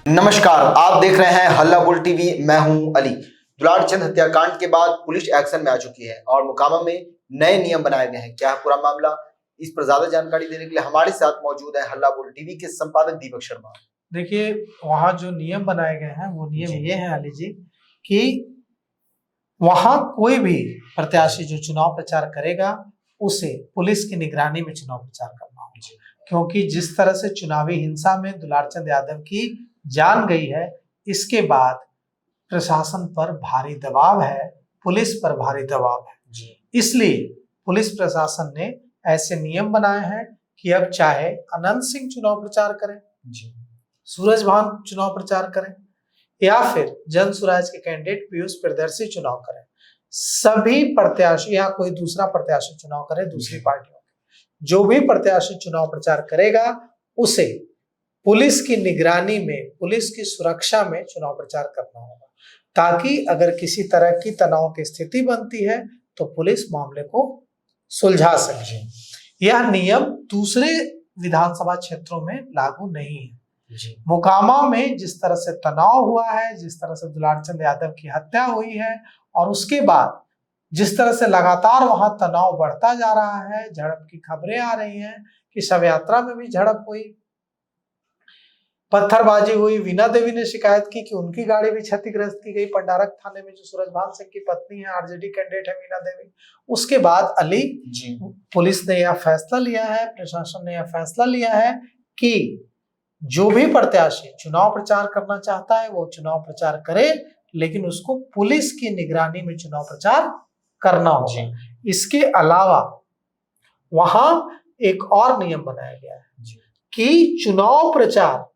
नमस्कार, आप देख रहे हैं हल्ला बोल टीवी। मैं हूं अली। दुलार चंद हत्याकांड के बाद पुलिस एक्शन में आ चुकी है और मोकामा में नए नियम बनाए गए हैं। क्या है पूरा मामला, इस पर ज्यादा जानकारी देने के लिए हमारे साथ मौजूद है हल्ला बोल टीवी के संपादक दीपक शर्मा। देखिए, वहाँ जो नियम बनाए गए हैं वो नियम ये है अली जी कि वहाँ कोई भी प्रत्याशी जो चुनाव प्रचार करेगा उसे पुलिस की निगरानी में चुनाव प्रचार करना होगा, क्योंकि जिस तरह से चुनावी हिंसा में दुलारचंद यादव की जान गई है, इसके बाद प्रशासन पर भारी दबाव है, पुलिस पर भारी दबाव है। इसलिए पुलिस प्रशासन ने ऐसे नियम बनाए हैं कि अब चाहे अनंत सिंह चुनाव प्रचार करें, सूरजभान चुनाव प्रचार करें या फिर जन स्वराज के कैंडिडेट पीयूष प्रियदर्शी चुनाव करें, सभी प्रत्याशी या कोई दूसरा प्रत्याशी चुनाव करे दूसरी पार्टियों के, जो भी प्रत्याशी चुनाव प्रचार करेगा उसे पुलिस की निगरानी में, पुलिस की सुरक्षा में चुनाव प्रचार करना होगा, ताकि अगर किसी तरह की तनाव की स्थिति बनती है तो पुलिस मामले को सुलझा सके। यह नियम दूसरे विधानसभा क्षेत्रों में लागू नहीं है। मोकामा में जिस तरह से तनाव हुआ है, जिस तरह से दुलारचंद यादव की हत्या हुई है और उसके बाद जिस तरह से लगातार वहां तनाव बढ़ता जा रहा है, झड़प की खबरें आ रही हैं कि शव यात्रा में भी झड़प हुई, पत्थरबाजी हुई। वीणा देवी ने शिकायत की कि उनकी गाड़ी भी क्षतिग्रस्त की गई पंडारक थाने में, जो सूरजभान सिंह की पत्नी है, आरजेडी कैंडिडेट है वीणा देवी। उसके बाद अली पुलिस ने यह फैसला लिया है, प्रशासन ने यह फैसला लिया है कि जो भी प्रत्याशी चुनाव प्रचार करना चाहता है वो चुनाव प्रचार करे, लेकिन उसको पुलिस की निगरानी में चुनाव प्रचार करना होगा। इसके अलावा वहां एक और नियम बनाया गया है कि चुनाव प्रचार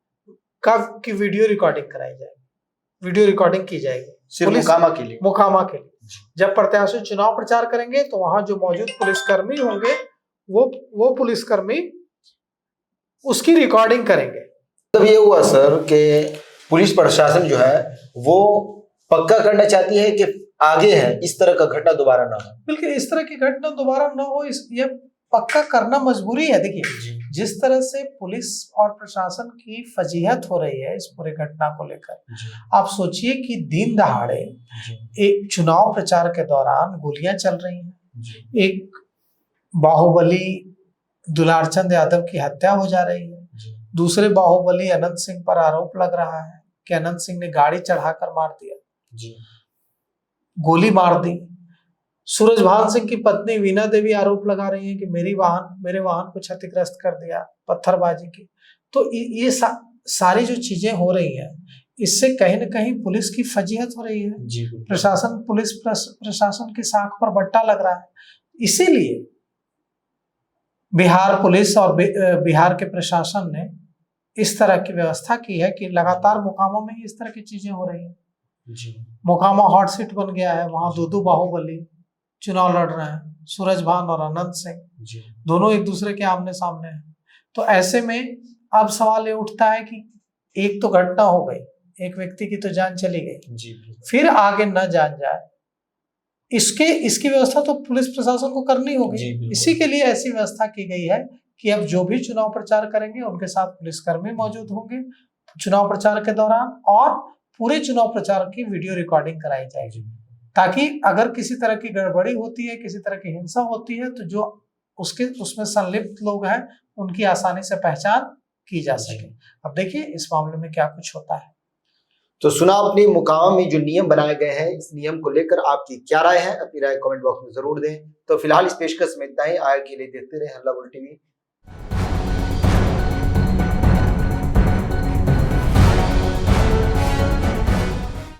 की वीडियो रिकॉर्डिंग कराई जाएगी, वीडियो रिकॉर्डिंग की जाएगी सिर्फ मोकामा के लिए। जब प्रत्याशी चुनाव प्रचार करेंगे तो वहां जो मौजूद पुलिसकर्मी होंगे वो पुलिसकर्मी उसकी रिकॉर्डिंग करेंगे। तब ये हुआ सर कि पुलिस प्रशासन जो है वो पक्का करना चाहती है कि आगे है इस तरह का घटना दोबारा ना हो। बिल्कुल, इस तरह की घटना दोबारा ना हो, ये पक्का करना मजबूरी है। देखिए, जिस तरह से पुलिस और प्रशासन की फजीहत हो रही है इस पूरे घटना को लेकर, आप सोचिए कि दिन दहाड़े एक चुनाव प्रचार के दौरान गोलियां चल रही हैं, एक बाहुबली दुलारचंद यादव की हत्या हो जा रही है, दूसरे बाहुबली अनंत सिंह पर आरोप लग रहा है कि अनंत सिंह ने गाड़ी चढ़ाकर मार दिया, गोली मार दी। सूरजभान सिंह की पत्नी वीणा देवी आरोप लगा रही है कि मेरे वाहन को क्षतिग्रस्त कर दिया पत्थरबाजी की। तो ये सारी जो चीजें हो रही हैं, इससे कहीं ना कहीं पुलिस की फजीहत हो रही है। पुलिस प्रशासन की साख पर बट्टा लग रहा है। इसीलिए बिहार पुलिस और बिहार के प्रशासन ने इस तरह की व्यवस्था की है कि लगातार मोकामा में इस तरह की चीजें हो रही हैं। मोकामा हॉट सीट बन गया है, वहां दो बाहुबली चुनाव लड़ रहे हैं, सूरजभान और अनंत सिंह दोनों एक दूसरे के आमने सामने हैं। तो ऐसे में अब सवाल ये उठता है कि एक तो घटना हो गई, एक व्यक्ति की तो जान चली गई, फिर आगे न जान जाए, इसकी व्यवस्था तो पुलिस प्रशासन को करनी होगी। इसी के लिए ऐसी व्यवस्था की गई है कि अब जो भी चुनाव प्रचार करेंगे उनके साथ पुलिसकर्मी मौजूद होंगे चुनाव प्रचार के दौरान, और पूरे चुनाव प्रचार की वीडियो रिकॉर्डिंग कराई जाएगी, ताकि अगर किसी तरह की गड़बड़ी होती है, किसी तरह की हिंसा होती है, तो जो उसमें संलिप्त लोग हैं उनकी आसानी से पहचान की जा सके। अब देखिए इस मामले में क्या कुछ होता है। तो सुना अपनी मोकामा में जो नियम बनाए गए हैं, इस नियम को लेकर आपकी क्या राय है? अपनी राय कमेंट बॉक्स में जरूर दें। तो फिलहाल इस पेशकश में इतना ही। आगे के लिए देखते रहे हल्ला बोल टीवी।